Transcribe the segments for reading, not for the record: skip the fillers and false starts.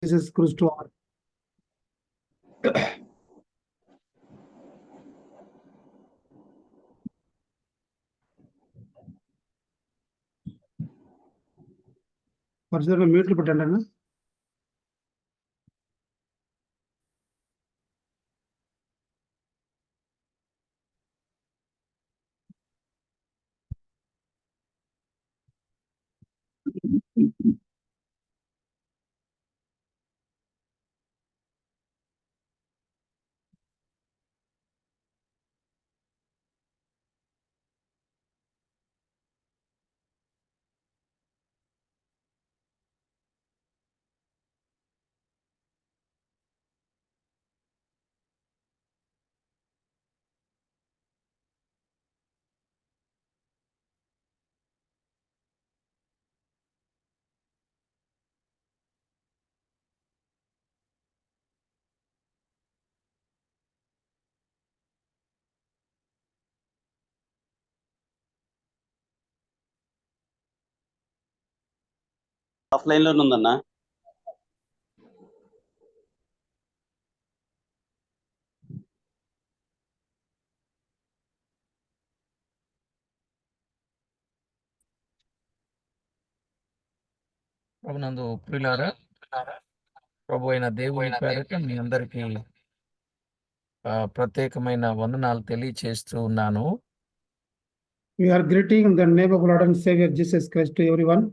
Jesus Christ to all. పరిస్థితుల్లో మ్యూట్లు పెట్టండి అన్న. ఆఫ్లైన్ లోనే ఉందన్న. ప్రభునందు ప్రియులారా, ప్రభు అయిన దేవుని పేరట మీ అందరికీ ప్రత్యేకమైన వందనాలు తెలియచేస్తూ ఉన్నాను. We are greeting in the name of Lord and Savior Jesus Christ to everyone.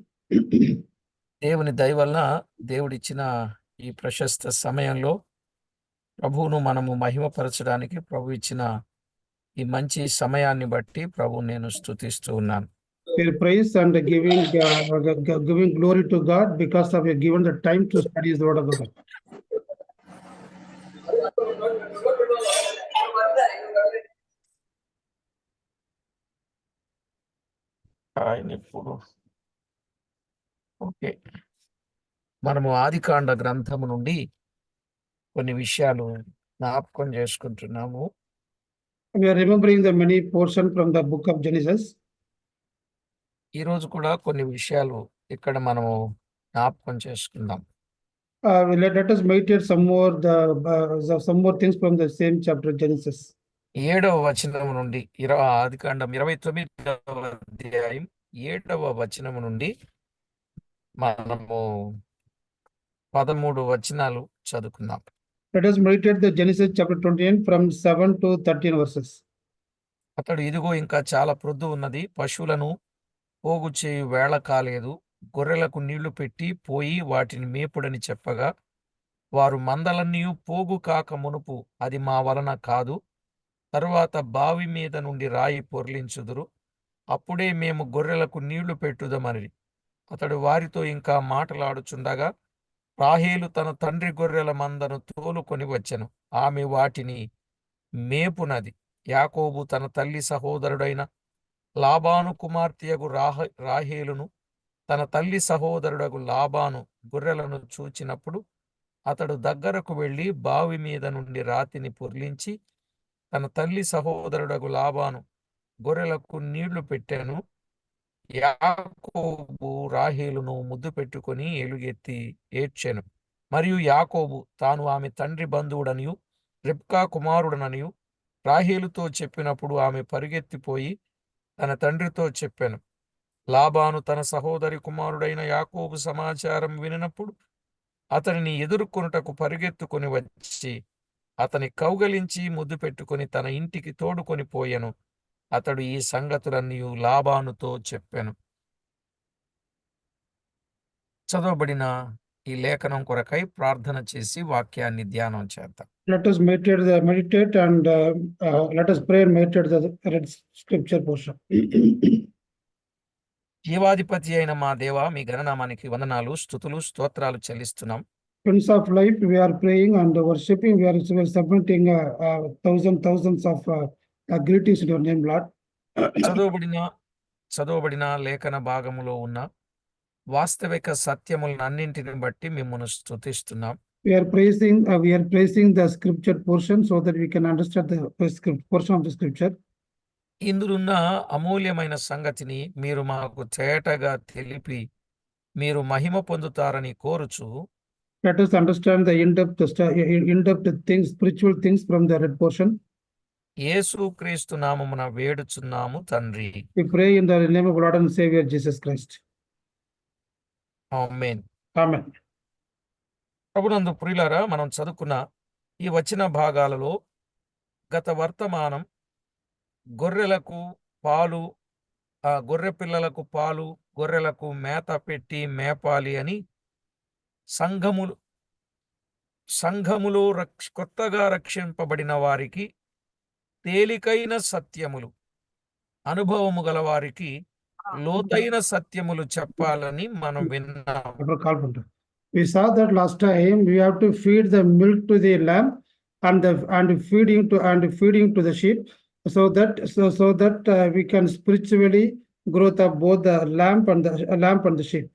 దేవుని దయ వలన దేవుడిచ్చిన ఈ ప్రశస్త సమయంలో ప్రభువును మనము మహిమపరచడానికి ప్రభు ఇచ్చిన ఈ మంచి సమయాన్ని బట్టి ప్రభు నేను స్తుతిస్తూ ఉన్నాను. We praise and giving glory to God because of you given the time to study the word of God. Okay, మనము ఆదికాండ గ్రంథము నుండి కొన్ని విషయాలు జ్ఞాపకం చేసుకుంటున్నాము. We are remembering the many portions from the book of Genesis. ఈ రోజు కూడా కొన్ని విషయాలు ఇక్కడ మనము జ్ఞాపకం చేసుకుందాం. Let us meditate some more things from the same chapter Genesis. 7వ వచనం నుండి ఆదికాండం 29వ అధ్యాయం 7వ వచనం నుండి మనము 13 వచనాలు చదువుకుందాం. Let us meditate the Genesis chapter 28 from 7 to 13 verses. అతడు ఇదిగో ఇంకా చాలా ప్రొద్దు ఉన్నది, పశువులను పోగు చేయు వేళ కాలేదు, గొర్రెలకు నీళ్లు పెట్టి పోయి వాటిని మేపుడని చెప్పగా, వారు మందలన్నీ పోగు కాక మునుపు అది మా వలన కాదు, తరువాత బావి మీద నుండి రాయి పొర్లించుదురు, అప్పుడే మేము గొర్రెలకు నీళ్లు పెట్టుదమని. అతడు వారితో ఇంకా మాటలాడుచుండగా రాహేలు తన తండ్రి గొర్రెల మందను తోలుకొని వచ్చెను. ఆమె వాటిని మేపునది. యాకోబు తన తల్లి సహోదరుడైన లాబాను కుమార్తెయగు రాహేలును తన తల్లి సహోదరుడగు లాబాను గొర్రెలను చూచినప్పుడు అతడు దగ్గరకు వెళ్ళి బావి మీద నుండి రాతిని పొర్లించి తన తల్లి సహోదరుడగు లాబాను గొర్రెలకు నీళ్లు పెట్టాను. యాకోబు రాహేలును ముద్దు పెట్టుకొని ఎలుగెత్తి ఏడ్చెను. మరియు యాకోబు తాను ఆమె తండ్రి బంధువుడనియు రిబ్కా కుమారుడననియు రాహేలుతో చెప్పినప్పుడు ఆమె పరిగెత్తిపోయి తన తండ్రితో చెప్పాను. లాబాను తన సహోదరి కుమారుడైన యాకోబు సమాచారం వినినప్పుడు అతనిని ఎదుర్కొనుటకు పరిగెత్తుకొని వచ్చి అతని కౌగలించి ముద్దు పెట్టుకొని తన ఇంటికి తోడుకొని పోయెను. అతడు ఈ సంగతులన్నీ లాబానుతో చెప్పాను. చదవబడిన ఈ లేఖనం కొరకై ప్రార్థన చేసి వాక్యాన్ని ధ్యానం చేద్దాం. Let us meditate and let us pray and meditate the read scripture portion. జీవాధిపతి అయిన మా దేవా, మీ ఘననామానికి వందనాలు, స్తుతులు, స్తోత్రాలు చెల్లిస్తున్నాం. Prince of life, we are praying and worshiping. We are submitting thousands of greetings in your name, Lord. చదవబడిన లేఖన భాగములో ఉన్న వాస్తవిక సత్యములన్నింటిని బట్టి మిమ్మల్ని స్తుతిస్తున్నాం. We are praising the scripture portion so that we can understand the portion of the scripture. ఇందులున్న అమూల్యమైన సంగతిని మీరు మాకు తేటగా తెలిపి మీరు మహిమ పొందుతారని కోరుచు Let us understand the in-depth things, spiritual things from the red portion. యేసుక్రీస్తు నామమున వేడుచున్నాము తండ్రి. We pray in the name of Lord and Savior Jesus Christ. Amen. Amen. ప్రభునందు ప్రియులారా, మనం చదువుకున్న ఈ వచన భాగాలలో గత వర్తమానం గొర్రెలకు పాలు, గొర్రె పిల్లలకు పాలు, గొర్రెలకు మేత పెట్టి మేపాలి అని సంఘములో కొత్తగా రక్షింపబడిన వారికి తేలికైన సత్యములు, అనుభవము గల వారికి లోతైన సత్యములు చెప్పాలని మనం విన్నాం. We saw that last time we have to feed the milk to the lamb and feeding to the sheep, so that we can spiritually growth of both the lamb and the sheep.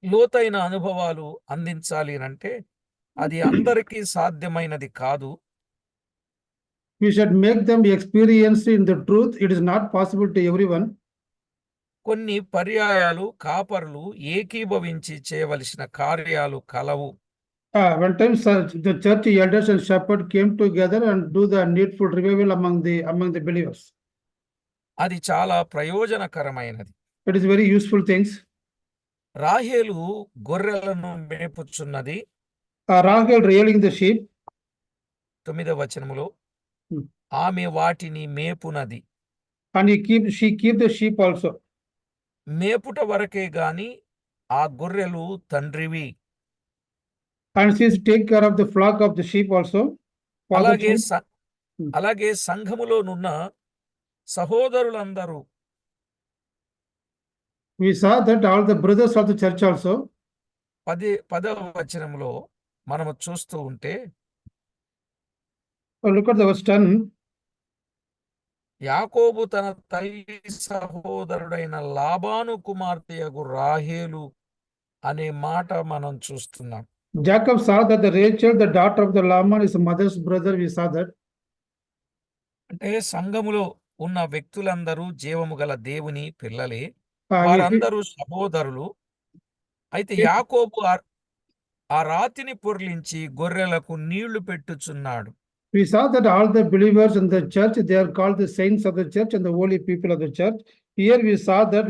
లోతైన అనుభవాలు అందించాలి అంటే అది అందరికీ సాధ్యమైనది కాదు. We should make them experience in the truth. It is not possible to everyone. కొన్ని పర్యాయాలు కాపరులు ఏకీభవించి చేయవలసిన కార్యాలు కలవు. One time the church elders and shepherd came together and do the needful revival among the believers. అది చాలా ప్రయోజనకరమైనది. It is very useful things. రాహేలు గొర్రెలను మేపుచున్నది. Rahel rearing the sheep. 9వ వచనములో ఆమె వాటిని మేపునది. And she keep the sheep also. మేపుట వరకే గాని ఆ గొర్రెలు తండ్రివి. And she take care of the flock of the sheep also. అలాగే సంఘములోనున్న సహోదరులందరూ, we saw that all the brothers of the church also. 10వ వచనంలో మనము చూస్తూ ఉంటే, look at the verse 10. యాకోబు తన తల్లి సహోదరుడైన లాబాను కుమార్తెయగు రాహేలు అనే మాట మనం చూస్తున్నాం. Jacob saw that the Rachel, the daughter of the Laban, is mother's brother. We saw that. అంటే సంఘములో ఉన్న వ్యక్తులందరూ జీవము గల దేవుని పిల్లలే, వారందరూ సహోదరులు. అయితే యాకోబు ఆ రాతిని పొర్లించి గొర్రెలకు నీళ్లు పెట్టుచున్నాడు. We saw that all the believers in the church, they are called the saints of the church and the holy people of the church. Here we saw that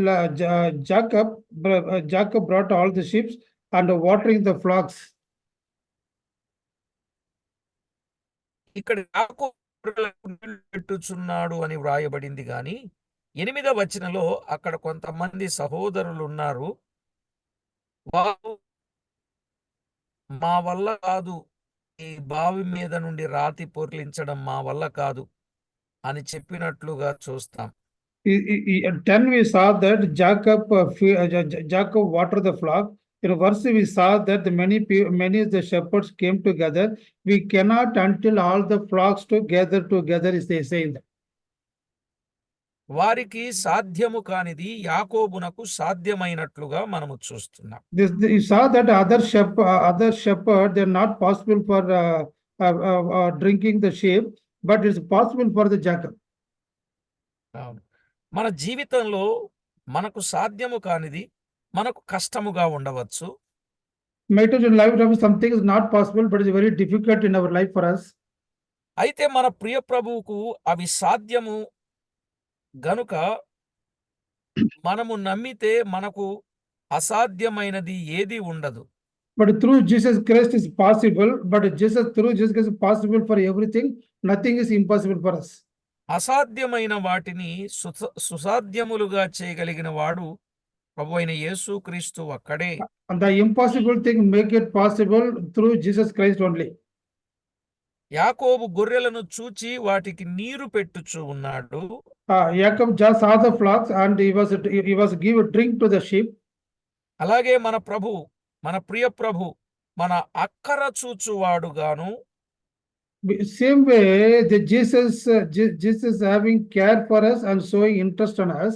Jacob brought all the sheep and watering the flocks. ఇక్కడ యాకోబు గొర్రెలకు నీళ్లు పెట్టుచున్నాడు అని వ్రాయబడింది గాని 8వ వచనంలో అక్కడ కొంతమంది సహోదరులు ఉన్నారు. వారు మా వల్ల కాదు, ఈ బావి మీద నుండి రాతి పొర్లించడం మా వల్ల కాదు అని చెప్పినట్లుగా చూస్తాం. 10 we saw that Jacob watered the flock. In verse we saw that many of the shepherds came together. We cannot until all the flocks together is they saying that. వారికి సాధ్యము కానిది యాకోబునకు సాధ్యమైనట్లుగా మనము చూస్తున్నాం. You saw that other shepherd, they're not possible for drinking the sheep, but it's possible for the Jacob. మన జీవితంలో మనకు సాధ్యము కానిది మనకు కష్టముగా ఉండవచ్చు. Might in life something is not possible, but it's very difficult in our life for us. అయితే మన ప్రియ ప్రభువుకు అవి సాధ్యము గనుక మనము నమ్మితే మనకు అసాధ్యమైనది ఏది ఉండదు. But through Jesus Christ is possible, through Jesus Christ is possible for everything. Nothing is impossible for us. అసాధ్యమైన వాటిని సుసాధ్యములుగా చేయగలిగిన వాడు ప్రభువైన యేసుక్రీస్తు ఒక్కడే. And the impossible thing make it possible through Jesus Christ only. యాకోబు గొర్రెలను చూచి వాటికి నీరు పెట్టుచు ఉన్నాడు. Jacob just saw the flocks and he was give drink to the sheep. అలాగే మన ప్రభు, మన ప్రియ ప్రభు మన అక్కర చూచువాడుగాను, same way the Jesus having care for us and showing interest on us.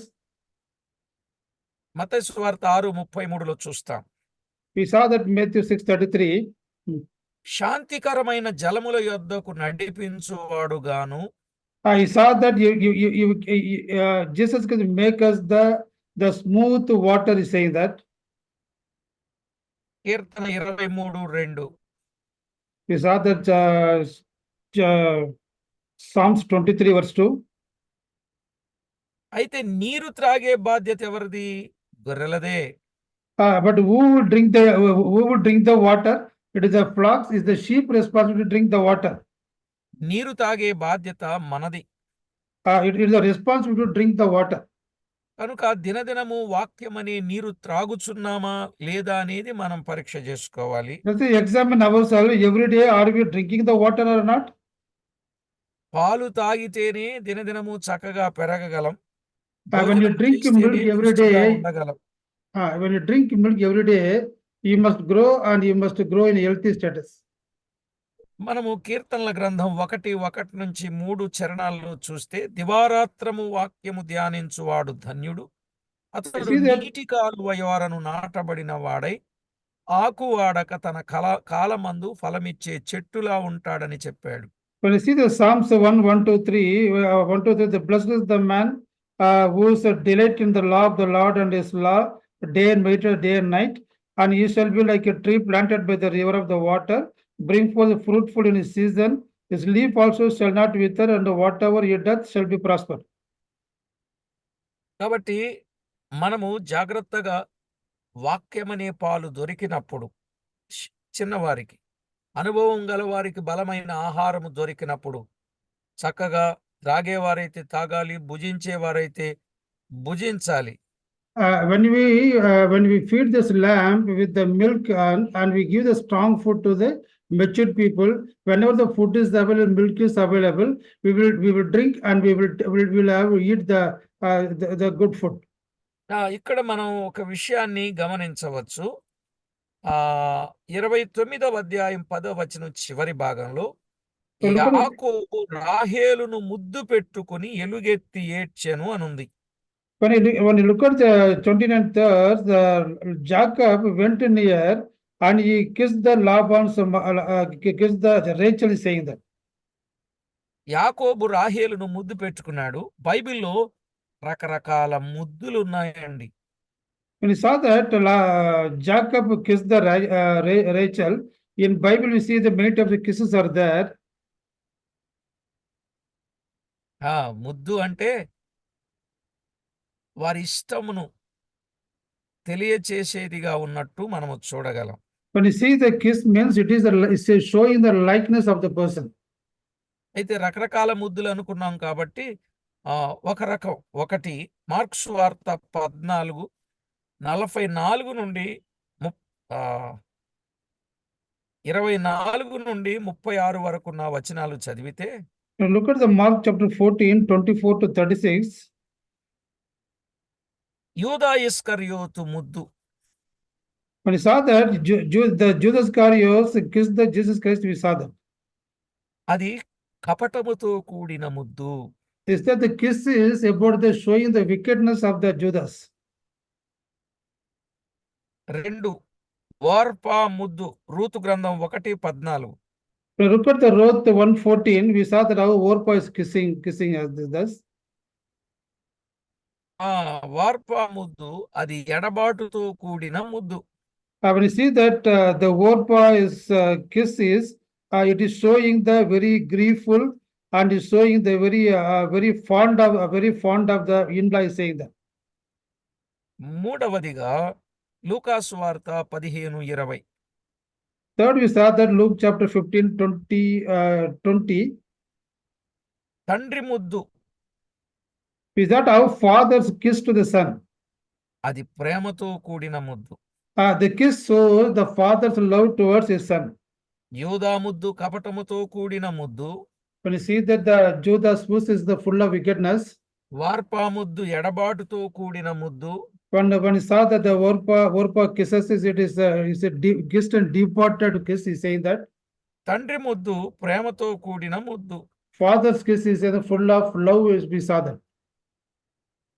మత్తయి సువార్త 6:33లో చూస్తాం. We saw that Matthew 6:33. శాంతికరమైన జలముల యొద్దకు నడిపించువాడుగాను, I saw that Jesus can make us the smooth water, is saying that. Keerthana 23:2. We saw that Psalms 23 verse 2. అయితే నీరు త్రాగే బాధ్యత ఎవరిది? గొర్రెలదే. But who would drink the water? It is the flocks, is the sheep responsible to drink the water. నీరు తాగే బాధ్యత మనది. It is the responsible to drink the water. కనుక దినదినము వాక్యమనే నీరు త్రాగుచున్నామా లేదా అనేది మనం పరీక్ష చేసుకోవాలి. Let's examine ourselves every day. Are we drinking the water or not? పాలు తాగితేనే దినదినము చక్కగా పెరగగలం. When you భోజనం drink చేస్తేనే milk every పుష్టిగా day, ఉండగలం. when you drink milk every day, you must grow and you must grow in healthy status. మనము కీర్తనల గ్రంథం 1:1-3 చరణాల్లో చూస్తే దివారాత్రము వాక్యము ధ్యానించువాడు ధన్యుడు. అతడు See that- నీటి కాలువ యోరను నాటబడిన వాడై ఆకు వాడక తన కాలమందు ఫలమిచ్చే చెట్టులా ఉంటాడని చెప్పాడు. When you see the Psalms 1, 2, 3, the blessed is the man who is delight in the law of the Lord and his law, day and night, day and night. And he shall be like a tree planted by the river of the water, bring forth fruitful in his season. His leaf also shall not wither, and whatever he doth shall be prospered. కాబట్టి మనము జాగ్రత్తగా వాక్యమనే పాలు దొరికినప్పుడు చిన్నవారికి, అనుభవం గల వారికి బలమైన ఆహారము దొరికినప్పుడు చక్కగా త్రాగేవారైతే తాగాలి, భుజించేవారైతే భుజించాలి. When we feed this lamb with the milk and we give the strong food to the matured people, whenever the food is available, milk is available, we will drink and we will have eat the good food. ఇక్కడ మనం ఒక విషయాన్ని గమనించవచ్చు. 29వ అధ్యాయం 10వ వచనం చివరి భాగంలో యాకోబు రాహేలును ముద్దు పెట్టుకుని ఎలుగెత్తి ఏడ్చెను అనుంది. When you look at the 29th verse, Jacob went near and he kissed the Laban's, kissed the Rachel is saying that. యాకోబు రాహేలును ముద్దు పెట్టుకున్నాడు. బైబిల్లో రకరకాల ముద్దులు ఉన్నాయండి. When you saw that Jacob kissed the Rachel, in Bible we see the many types of kisses are there. ముద్దు అంటే వారి ఇష్టమును తెలియచేసేదిగా ఉన్నట్టు మనము చూడగలం. When you see the kiss means it is showing the likeness of the person. అయితే రకరకాల ముద్దులు అనుకున్నాం కాబట్టి ఒక రకం, ఒకటి మార్క్స్ వార్త 14:44 నుండి 24 నుండి 36 వరకు ఉన్న వచనాలు చదివితే, Look at the Mark chapter 14, 24 to 36. యూదా ఇస్కరియోతు ముద్దు. When you saw that the Judas Iscariot kissed the Jesus Christ, we saw that. అది కపటముతో కూడిన ముద్దు. Is that the kiss is about the showing the wickedness of the Judas. 2 Orpah ముద్దు. Ruth గ్రంథం 1:14. When you look at the Ruth 1:14, we saw that how Orpah is kissing as this. వార్పా ముద్దు అది ఎడబాటుతో కూడిన ముద్దు. When you see that the Orpah is kiss is, it is showing the very grieful and is showing the very fond of the in-law is saying that. మూడవదిగా లూకాసు వార్త 15:20. Third, we saw that Luke chapter 15, 20. తండ్రి ముద్దు. Is that how fathers kiss to the son? అది ప్రేమతో కూడిన ముద్దు. The kiss shows the father's love towards his son. యూదా ముద్దు కపటముతో కూడిన ముద్దు. When you see that the Judas kiss is the full of wickedness. వార్పా ముద్దు ఎడబాటుతో కూడిన ముద్దు. When you saw that the Orpah kisses it is a kiss and departed kiss, he's saying that. తండ్రి ముద్దు ప్రేమతో కూడిన ముద్దు. Father's kiss is full of love, as we saw that.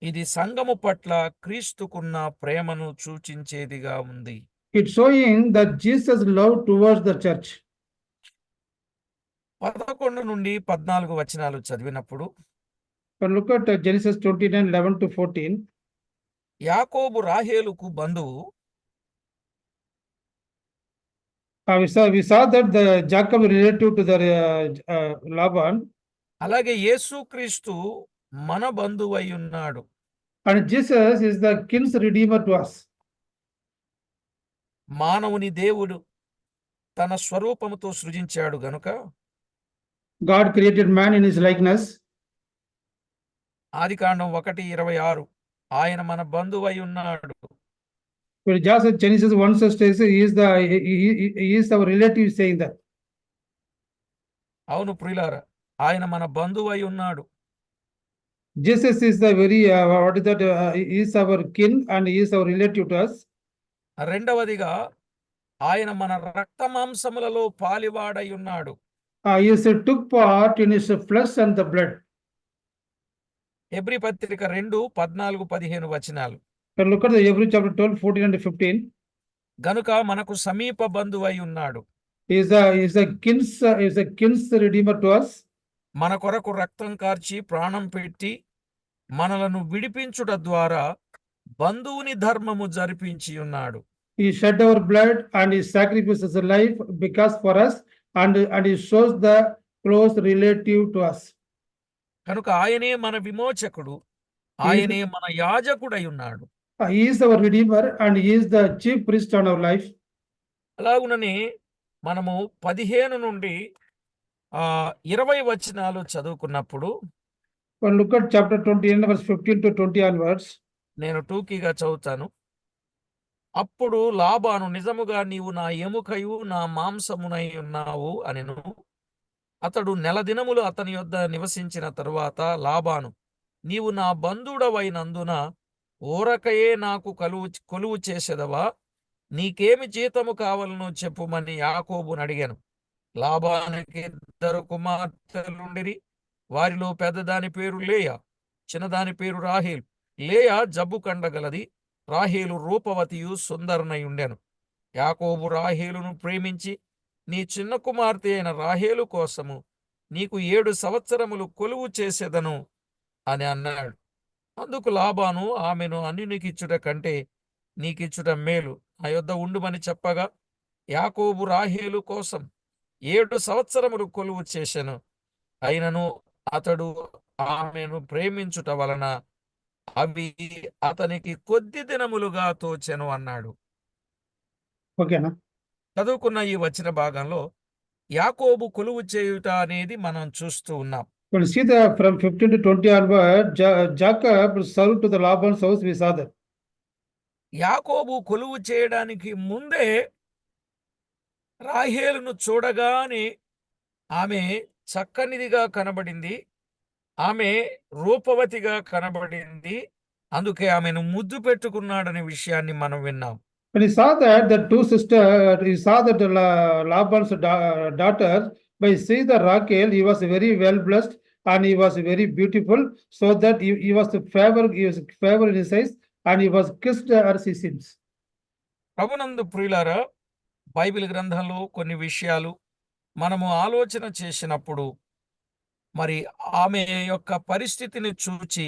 ఇది సంఘము పట్ల క్రీస్తుకున్న ప్రేమను సూచించేదిగా ఉంది. It's showing that Jesus' love towards the church. 11 నుండి 14 వచనాలు చదివినప్పుడు, When look at Genesis 29, 11 to 14. యాకోబు రాహేలుకు బంధువు. We saw that the Jacob relative to the Laban, అలాగే యేసుక్రీస్తు మన బంధువై ఉన్నాడు. and Jesus is the king's redeemer to us. మానవుని దేవుడు తన స్వరూపముతో సృజించాడు గనుక God created man in his likeness. ఆదికాండం 1:26 ఆయన మన బంధువై ఉన్నాడు. But just Genesis 1 says he is our relative, saying that. అవును ప్రియులారా, ఆయన మన బంధువై ఉన్నాడు. Jesus is the very, what is that, he is our kin and he is our relative to us. రెండవదిగా ఆయన మన రక్త మాంసములలో పాలివాడై ఉన్నాడు. He took part in his flesh and the blood. Hebrew పత్రిక 2:14-15 వచనాలు. Can look at the Hebrew chapter 12, 14 and 15. గనుక మనకు సమీప బంధువై ఉన్నాడు. He is a king's redeemer to us. మన కొరకు రక్తం కార్చి ప్రాణం పెట్టి మనలను విడిపించుట ద్వారా బంధువుని ధర్మము జరిపించి ఉన్నాడు. He shed our blood and he sacrifices his life because for us, and he shows the close relative to us. కనుక ఆయనే మన విమోచకుడు, ఆయనే మన యాజకుడై ఉన్నాడు. He is our redeemer and he is the chief priest on our life. అలాగుననే మనము 15 నుండి 20 వచనాలు చదువుకున్నప్పుడు Well, look at chapter 20 verse 15 to 20 onwards. నేను టూకీగా చదువుతాను. అప్పుడు లాబాను, నిజముగా నీవు నా ఎముకయు నా మాంసమునై ఉన్నావు అనెను. అతడు నెల దినములు అతని యొద్ద నివసించిన తరువాత లాబాను, నీవు నా బంధుడవైనందున ఊరకయే నాకు కొలువు చేసేదవా? నీకేమి జీతము కావాలనో చెప్పుమని యాకోబును అడిగాను. లాబానుకి 2 కుమార్తెలుండిరి. వారిలో పెద్దదాని పేరు లేయా, చిన్నదాని పేరు రాహేలు. లేయా జబ్బు కండగలది, రాహేలు రూపవతియు సుందరనై ఉండెను. యాకోబు రాహేలును ప్రేమించి, నీ చిన్న కుమార్తె అయిన రాహేలు కోసము నీకు 7 సంవత్సరములు కొలువు చేసేదను అని అన్నాడు. అందుకు లాబాను ఆమెను అన్యునికిచ్చుట కంటే నీకిచ్చుట మేలు, నా యొద్ద ఉండుమని చెప్పగా యాకోబు రాహేలు కోసం 7 సంవత్సరములు కొలువు చేసెను. అయినను అతడు ఆమెను ప్రేమించుట వలన అవి అతనికి కొద్ది దినములుగా తోచెను అన్నాడు. ఓకేనా? చదువుకున్న ఈ వచన భాగంలో యాకోబు కొలువు చేయుట అనేది మనం చూస్తూ ఉన్నాం. Well, see that from 15 to 20 onward, Jacob served to the Laban's house, we saw that. యాకోబు కొలువు చేయడానికి ముందే రాహేలును చూడగానే ఆమె చక్కనిదిగా కనబడింది, ఆమె రూపవతిగా కనబడింది. అందుకే ఆమెను ముద్దు పెట్టుకున్నాడనే విషయాన్ని మనం విన్నాం. When he saw that the two sisters, he saw that Laban's daughter, by seeing the Rachel, he was very well blessed and he was very beautiful, so that he was favor in his eyes, and he was kissed her, she seems. ప్రభునందు ప్రియులారా, Bible గ్రంథంలో కొన్ని విషయాలు మనము ఆలోచన చేసినప్పుడు మరి ఆమె యొక్క పరిస్థితిని చూచి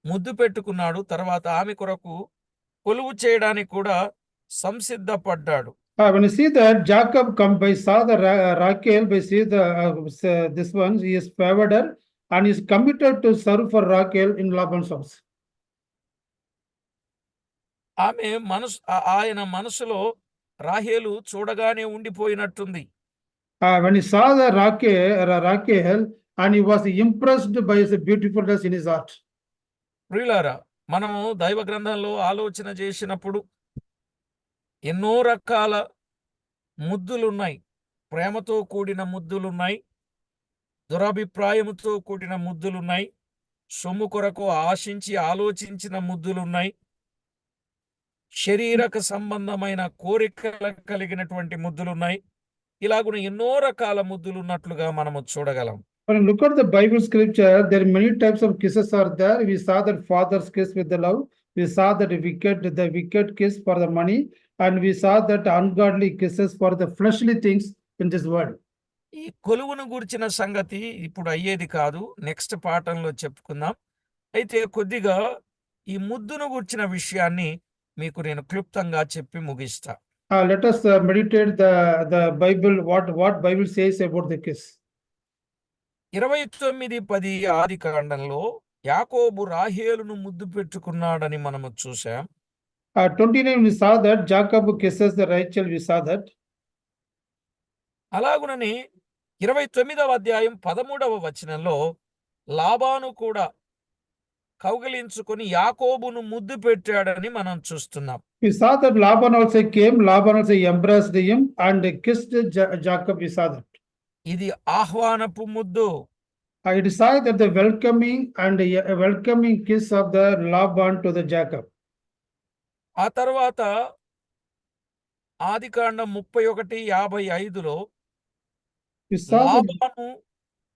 ముద్దు పెట్టుకున్నాడు. తర్వాత ఆమె కొరకు కొలువు చేయడానికి కూడా సంసిద్ధపడ్డాడు. When you see that Jacob come by saw the Rachel, by see the this one, he is favored her and is committed to serve for Rachel in Laban's house. ఆమె ఆయన మనసులో రాహేలు చూడగానే ఉండిపోయినట్టుంది. When he saw the Rachel, and he was impressed by his beautifulness in his heart. ప్రియులారా, మనము దైవ గ్రంథంలో ఆలోచన చేసినప్పుడు ఎన్నో రకాల ముద్దులున్నాయి. ప్రేమతో కూడిన ముద్దులున్నాయి, దురభిప్రాయముతో కూడిన ముద్దులున్నాయి, సొమ్ము కొరకు ఆశించి ఆలోచించిన ముద్దులున్నాయి, శరీరక సంబంధమైన కోరికలు కలిగినటువంటి ముద్దులున్నాయి. ఇలాగున ఎన్నో రకాల ముద్దులున్నట్లుగా మనము చూడగలం. When you look at the Bible scripture, there are many types of kisses are there. We saw that father's kiss with the love. We saw that the wicked kiss for the money, and we saw that ungodly kisses for the fleshly things in this world. ఈ కొలువును గురించిన సంగతి ఇప్పుడు అయ్యేది కాదు, next పాఠంలో చెప్పుకుందాం. అయితే కొద్దిగా ఈ ముద్దును గురించిన విషయాన్ని మీకు నేను క్లుప్తంగా చెప్పి ముగిస్తా. Let us meditate the Bible, what Bible says about the kiss. 29:10 ఆది కాండంలో యాకోబు రాహేలును ముద్దు పెట్టుకున్నాడని మనము చూసాం. 29 we saw that Jacob kisses the Rachel, we saw that. అలాగునని 29వ అధ్యాయం 13వ వచనంలో లాబాను కూడా కౌగిలించుకొని యాకోబును ముద్దు పెట్టాడని మనం చూస్తున్నాం. We saw that Laban also came, Laban also embraced him and kissed Jacob, we saw that. ఇది ఆహ్వానపు ముద్దు. It saw that the welcoming and a welcoming kiss of the Laban to the Jacob. ఆ తర్వాత ఆదికాండం 31:55లో We saw that Laban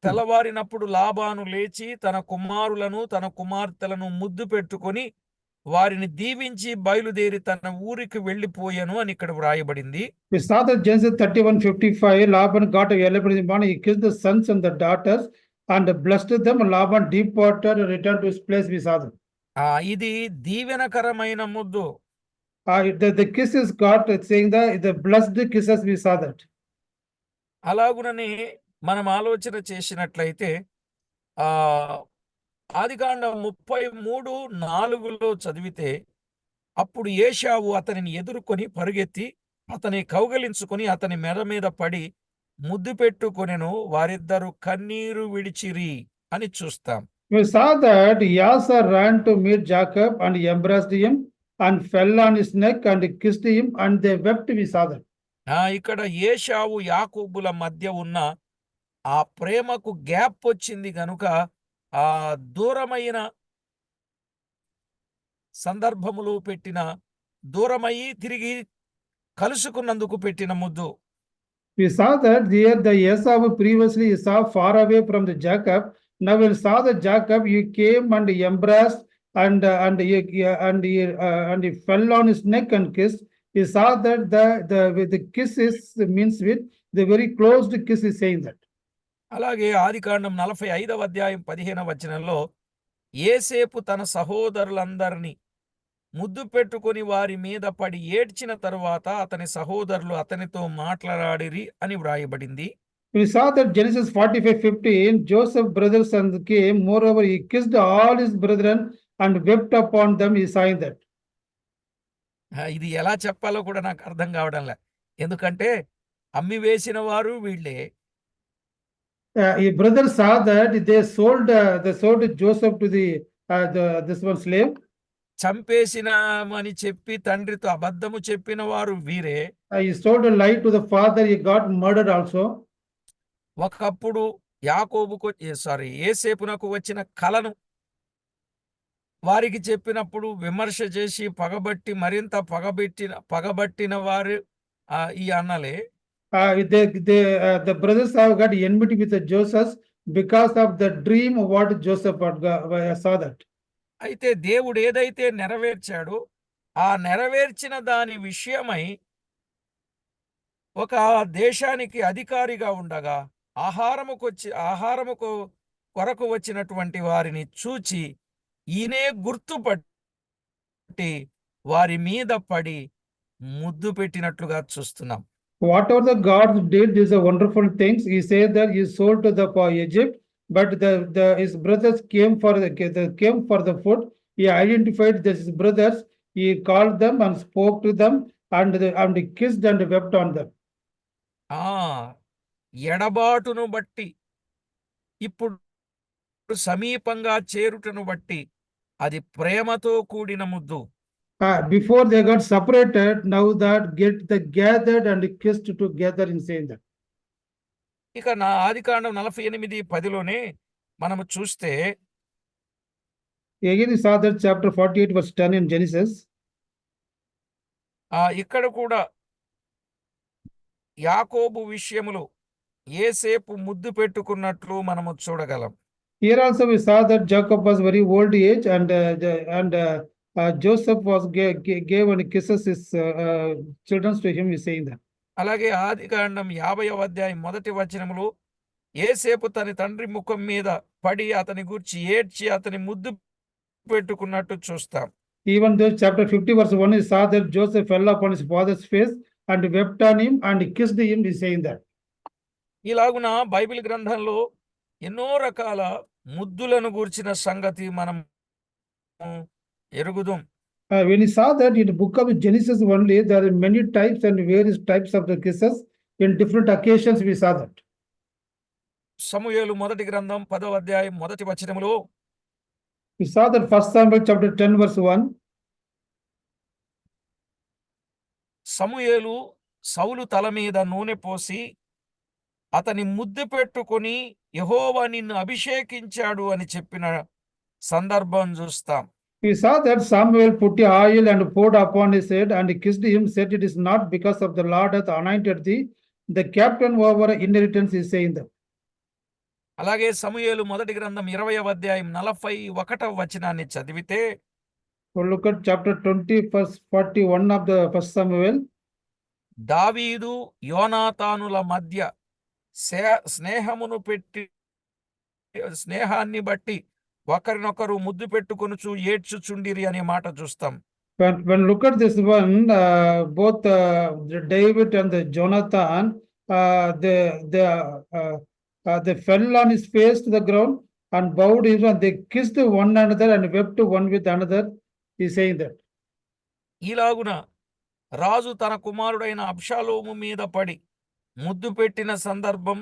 తెల్లవారినప్పుడు Laban లేచి తన కుమారులను తన కుమార్తెలను ముద్దు పెట్టుకొని వారిని దీవించి బయలుదేరి తన ఊరికి వెళ్ళిపోయాను అని ఇక్కడ వ్రాయబడింది. we saw that Genesis 31:55, Laban got a early in the morning, he kissed the sons and the daughters and blessed them. Laban departed and returned to his place, we saw that. ఇది దీవెనకరమైన ముద్దు. The kiss is God saying the blessed kisses, we saw that. అలాగునని మనం ఆలోచన చేసినట్లయితే ఆదికాండం 33:4లో చదివితే అప్పుడు ఏశావు అతనిని ఎదుర్కొని పరుగెత్తి అతని కౌగలించుకొని అతని మెడ మీద పడి ముద్దు పెట్టుకొనెను, వారిద్దరు కన్నీరు విడిచిరి అని చూస్తాం. We saw that Yasa ran to meet Jacob and embraced him and fell on his neck and kissed him and they wept, we saw that. ఇక్కడ ఏశావు యాకోబుల మధ్య ఉన్న ఆ ప్రేమకు గ్యాప్ వచ్చింది గనుక ఆ దూరమైన సందర్భములు పెట్టిన దూరమయ్యి తిరిగి కలుసుకున్నందుకు పెట్టిన ముద్దు. We saw that there the Esau previously saw far away from the Jacob. Now we saw the Jacob, he came and he embraced and he fell on his neck and kissed. He saw that the kiss is means with the very closed kiss is saying that. అలాగే ఆదికాండం 45:15 వచనంలో యేసేపు తన సహోదరులందరినీ ముద్దు పెట్టుకొని వారి మీద పడి ఏడ్చిన తరువాత అతని సహోదరులు అతనితో మాట్లాడిరి అని వ్రాయబడింది. We saw that Genesis 45:15, Joseph's brothers and came, moreover he kissed all his brethren and wept upon them, he saw that. ఇది ఎలా చెప్పాలో కూడా నాకు అర్థం కావడంలే, ఎందుకంటే అమ్మి వేసిన వారు వీళ్ళే. His brothers saw that they sold Joseph to this one slave. చంపేసినామని చెప్పి తండ్రితో అబద్ధము చెప్పిన వారు వీరే. He sold a lie to the father, he got murdered also. ఒకప్పుడు యేసేపునకు వచ్చిన కలను వారికి చెప్పినప్పుడు విమర్శ చేసి పగబట్టి మరింత పగబట్టిన వారు ఈ అన్నలే. The brothers have got enmity with Joseph because of the dream what Joseph saw that. అయితే దేవుడు ఏదైతే నెరవేర్చాడో ఆ నెరవేర్చిన దాని విషయమై ఒక దేశానికి అధికారిగా ఉండగా ఆహారము కొరకు వచ్చినటువంటి వారిని చూచి ఈయనే గుర్తుపట్టి వారి మీద పడి ముద్దు పెట్టినట్లుగా చూస్తున్నాం. Whatever the God did is a wonderful things. He said that he sold to the Egypt, but his brothers came for the food. He identified his brothers. He called them and spoke to them and kissed and wept on them. ఎడబాటును బట్టి ఇప్పుడు సమీపంగా చేరుటను బట్టి అది ప్రేమతో కూడిన ముద్దు. Before they got separated, now that they gathered and kissed together in saying that. ఇక ఆదికాండం 48:10లోనే మనము చూస్తే again we saw that chapter 48 verse 10 in Genesis. ఇక్కడ కూడా యాకోబు విషయములో యేసేపు ముద్దు పెట్టుకున్నట్లు మనము చూడగలం. Here also we saw that Jacob was very old age and Joseph was gave and kisses his children to him, is saying that. అలాగే ఆదికాండం 50వ అధ్యాయం 1వ వచనములో యేసేపు తన తండ్రి ముఖం మీద పడి అతని గూర్చి ఏడ్చి అతని ముద్దు పెట్టుకున్నట్టు చూస్తాం. Even though chapter 50 verse 1 is saw that Joseph fell upon his father's face and wept on him and kissed him, is saying that. ఇలాగున బైబిల్ గ్రంథంలో ఎన్నో రకాల ముద్దులను గూర్చిన సంగతి మనం ఎరుగుదుం. When he saw that in the book of Genesis only, there are many types and various types of the kisses. In different occasions, we saw that. సమూయేలు మొదటి గ్రంథం 10వ అధ్యాయం మొదటి వచనములో We saw that 1 Samuel chapter 10 verse 1. సమూయేలు సౌలు తల మీద నూనె పోసి అతని ముద్దు పెట్టుకొని యెహోవా నిన్ను అభిషేకించాడు అని చెప్పిన సందర్భం చూస్తాం. We saw that Samuel put the oil and poured upon his head and kissed him, said, "It is not because of the Lord hath anointed thee." The captain over inheritance is saying that. అలాగే సమూయేలు మొదటి గ్రంథం 20వ అధ్యాయం 41వ వచనాన్ని చదివితే We'll look at chapter 20 verse 41 of the 1 Samuel. దావీదు యోనాతానుల మధ్య స్నేహాన్ని బట్టి ఒకరినొకరు ముద్దు పెట్టుకొనుచు ఏడ్చుచుండిరి అనే మాట చూస్తాం. When look at this one, both David and the Jonathan, they fell on his face to the ground and bowed his, and they kissed one another and wept one with another. He's saying that. ఇలాగున రాజు తన కుమారుడైన అబ్షాలోము మీద పడి ముద్దు పెట్టిన సందర్భం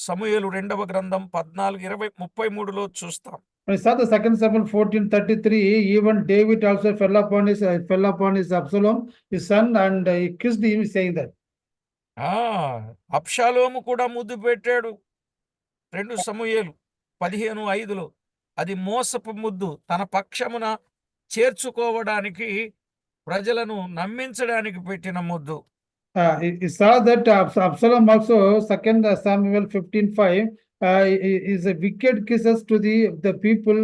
సమూయేలు 2వ గ్రంథం 14:33లో చూస్తాం. When we saw the 2 Samuel 14:33, even David also fell upon his Absalom, his son, and he kissed him, saying that. అబ్షాలోము కూడా ముద్దు పెట్టాడు. 2 సమూయేలు 15:5లో అది మోసపు ముద్దు, తన పక్షమున చేర్చుకోవడానికి ప్రజలను నమ్మించడానికి పెట్టిన ముద్దు. He saw that Absalom also, 2 Samuel 15:5, is a wicked kisses to the people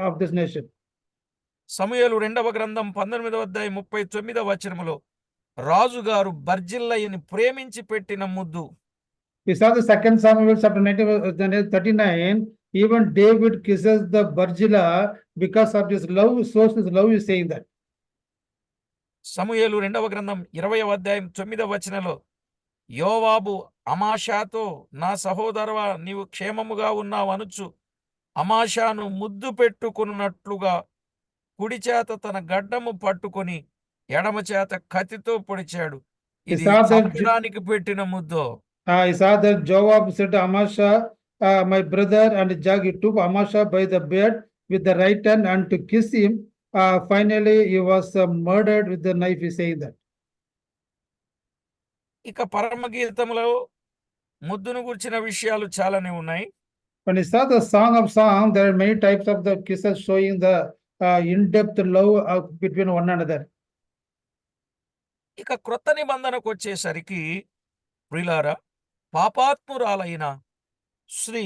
of this nation. సమూయేలు 2వ గ్రంథం 19వ అధ్యాయం 39వ వచనములో రాజుగారు బర్జిల్లయిని ప్రేమించి పెట్టిన ముద్దు. We saw the 2 Samuel chapter 39, even David kisses the Barzilla because of his love, source his love, is saying that. సమూయేలు 2వ గ్రంథం 20వ అధ్యాయం 9వ వచనంలో యోవాబు అమాషాతో, నా సహోదరవా నీవు క్షేమముగా ఉన్నావు అనుచు అమాషాను ముద్దు పెట్టుకున్నట్లుగా కుడి చేత తన గడ్డము పట్టుకొని ఎడమ చేత కత్తితో పొడిచాడు. ఇది చంపడానికి పెట్టిన ముద్దు. I saw that Joab said to Amasa, my brother, and he took Amasa by the beard with the right hand and to kiss him. Finally, he was murdered with the knife, is saying that. ఇక పరమగీతములో ముద్దును గుర్చిన విషయాలు చాలానే ఉన్నాయి. When he saw the Song of Songs, there are many types of the kisses showing the in-depth love between one another. ఇక క్రొత్త నిబంధనకు వచ్చేసరికి ప్రియులారా, పాపాత్మురాలైన శ్రీ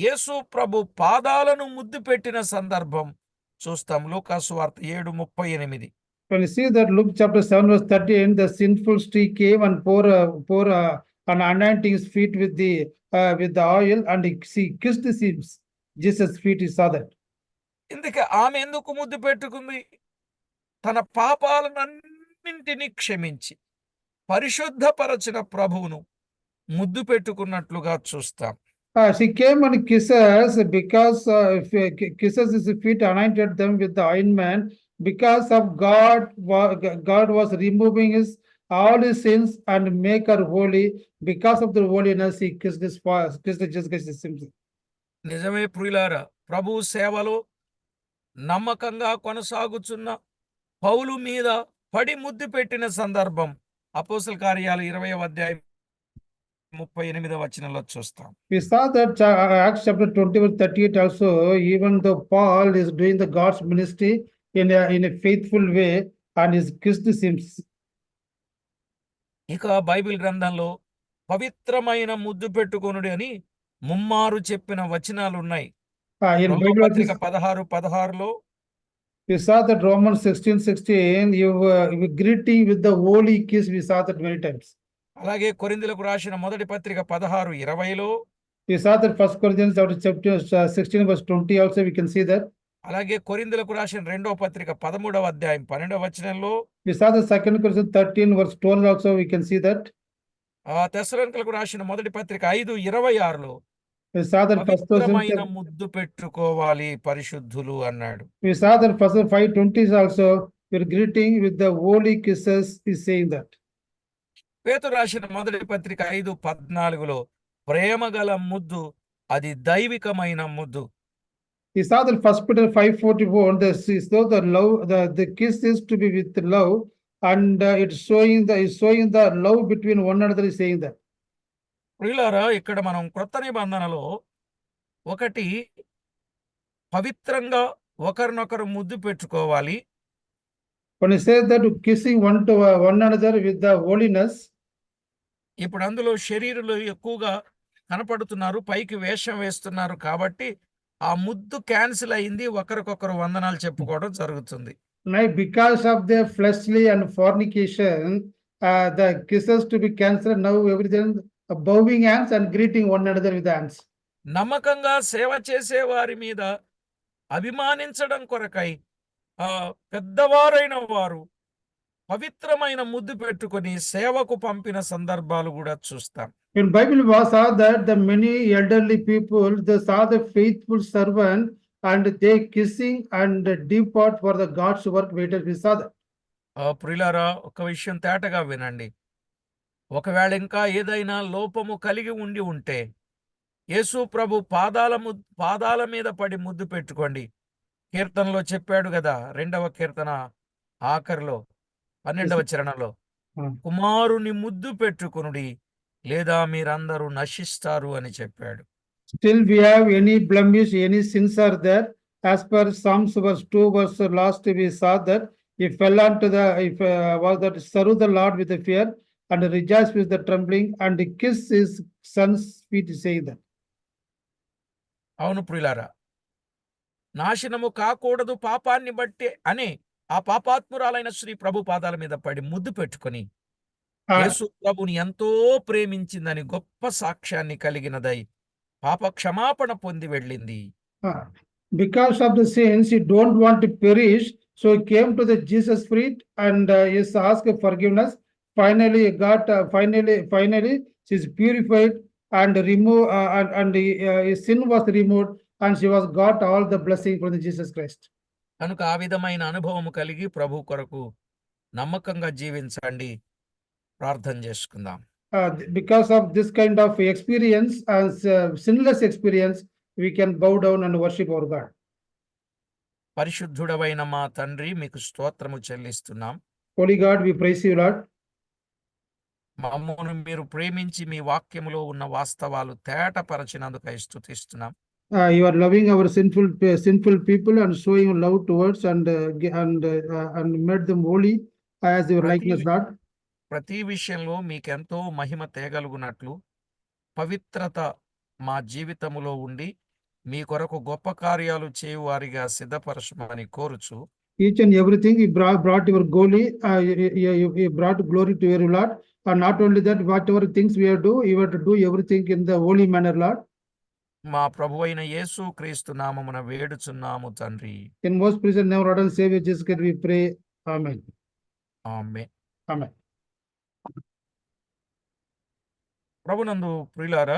యేసు ప్రభు పాదాలను ముద్దు పెట్టిన సందర్భం చూస్తాం. లూకాసు వార్త 7:38. When you see that Luke chapter 7 verse 13, the sinful streak came and pour an anointing his feet with the oil, and he kissed his Jesus' feet. He saw that. ఇందుకే ఆమె ఎందుకు ముద్దు పెట్టుకుంది? తన పాపాలన్నింటినీ క్షమించి పరిశుద్ధపరచిన ప్రభువును ముద్దు పెట్టుకున్నట్లుగా చూస్తాం. She came and kisses because kisses his feet, anointed them with the ointment, because of God was removing all his sins and make her holy. Because of the holiness, he kissed Jesus. నిజమే ప్రియులారా, ప్రభు సేవలో నమ్మకంగా కొనసాగుచున్న పౌలు మీద పడి ముద్దు పెట్టిన సందర్భం అపోస్తల కార్యాలు 20వ అధ్యాయం 38వ వచనంలో చూస్తాం. We saw that Acts chapter 20 verse 38 also, even though Paul is doing the God's ministry in a faithful way, and is kissed him. ఇక బైబిల్ గ్రంథంలో పవిత్రమైన ముద్దు పెట్టుకొనుడి అని ముమ్మారు చెప్పిన వచనాలు ఉన్నాయి. రోమాపత్రిక 16:16లో we saw that Romans 16:16, you greeting with the holy kiss. We saw that many times. అలాగే కొరింథీయులకు రాసిన మొదటి పత్రిక 16:20లో we saw that 1 Corinthians chapter 16 verse 20 also we can see that. అలాగే కొరింథీయులకు రాసిన 2వ పత్రిక 13వ అధ్యాయం 12వ వచనంలో, We saw the 2 Corinthians 13 verse 12 also, we can see that. తెస్సలోనికలకు రాసిన మొదటి పత్రిక 5:26లో We saw that first పవిత్రమైన Thessalonians, ముద్దు పెట్టుకోవాలి పరిశుద్ధులు అన్నాడు. we saw that first 5:20 is also, your greeting with the holy kisses is saying that. పేతురు రాసిన మొదటి పత్రిక 5:14లో ప్రేమ గల ముద్దు అది దైవికమైన ముద్దు. We saw that first Peter 5:41, the love, the kiss is to be with love, and it's showing the love between one another is saying that. ప్రియులారా, ఇక్కడ మనం క్రొత్త నిబంధనలో ఒకటి పవిత్రంగా ఒకరినొకరు ముద్దు పెట్టుకోవాలి. When he says that kissing one to one another with the holiness, ఇప్పుడు అందులో శరీరులు ఎక్కువగా కనపడుతున్నారు, పైకి వేషం వేస్తున్నారు కాబట్టి ఆ ముద్దు క్యాన్సిల్ అయింది, ఒకరికొకరు వందనాలు చెప్పుకోవడం జరుగుతుంది. like because of their fleshly and fornication, the kisses to be cancelled, now everything bowing hands and greeting one another with hands. నమ్మకంగా సేవ చేసే వారి మీద అభిమానించడం కొరకై పెద్దవారైన వారు పవిత్రమైన ముద్దు పెట్టుకొని సేవకు పంపిన సందర్భాలు కూడా చూస్తాం. In Bible we saw that the many elderly people, they saw the faithful servant and they kissing and depart for the God's work waited. We saw that. ప్రియులారా, ఒక విషయం తేటగా వినండి. ఒకవేళ ఇంకా ఏదైనా లోపము కలిగి ఉండి ఉంటే యేసు ప్రభు పాదాల మీద పడి ముద్దు పెట్టుకోండి. కీర్తనలో చెప్పాడు కదా, 2వ కీర్తన ఆఖరిలో 12వ చరణంలో, కుమారుని ముద్దు పెట్టుకొనుడి లేదా మీరందరూ నశిస్తారు అని చెప్పాడు. Still we have any blemish, any sins are there. As per Psalms verse 2 verse last we saw that he fell onto the, was that serve the Lord with the fear and rejoice with the trembling and kiss his son's feet, saying that. అవును ప్రియులారా, నాశనము కాకూడదు పాపాన్ని బట్టి అని ఆ పాపాత్మురాలైన శ్రీ ప్రభు పాదాల మీద పడి ముద్దు పెట్టుకొని యేసు ప్రభుని ఎంతో ప్రేమించిందని గొప్ప సాక్ష్యాన్ని కలిగినదై పాప క్షమాపణ పొంది వెళ్ళింది. Because of the sins, he don't want to perish, so he came to the Jesus feet and he asked forgiveness. Finally, finally, she is purified and removed, and his sin was removed, and she was got all the blessing from the Jesus Christ. కనుక ఆ విధమైన అనుభవము కలిగి ప్రభు కొరకు నమ్మకంగా జీవించండి. ప్రార్థన చేసుకుందాం. Because of this kind of experience, as sinless experience, we can bow down and worship our God. పరిశుద్ధుడవైన మా తండ్రి, మీకు స్తోత్రము చెల్లిస్తున్నాం. Holy God, we praise you, Lord. మమ్మల్ని మీరు ప్రేమించి మీ వాక్యములో ఉన్న వాస్తవాలు తేటపరచినందుకై స్తుతిస్తున్నాం. You are loving our sinful people and showing love towards and made them holy as your likeness, Lord. ప్రతి విషయంలో మీకెంతో మహిమ తేగలుగునట్లు పవిత్రత మా జీవితములో ఉండి మీ కొరకు గొప్ప కార్యాలు చేయువారిగా సిద్ధపరచమని కోరుచు, Each and everything you brought your glory, you brought glory to your Lord, and not only that, whatever things we have do, you have to do everything in the holy manner, Lord. మా ప్రభువైన యేసు క్రీస్తు నామమున వేడుచున్నాము తండ్రి. In most precious name, Lord and Savior Jesus Christ, we pray. Amen. Amen. Amen. ప్రభునందు ప్రియులారా,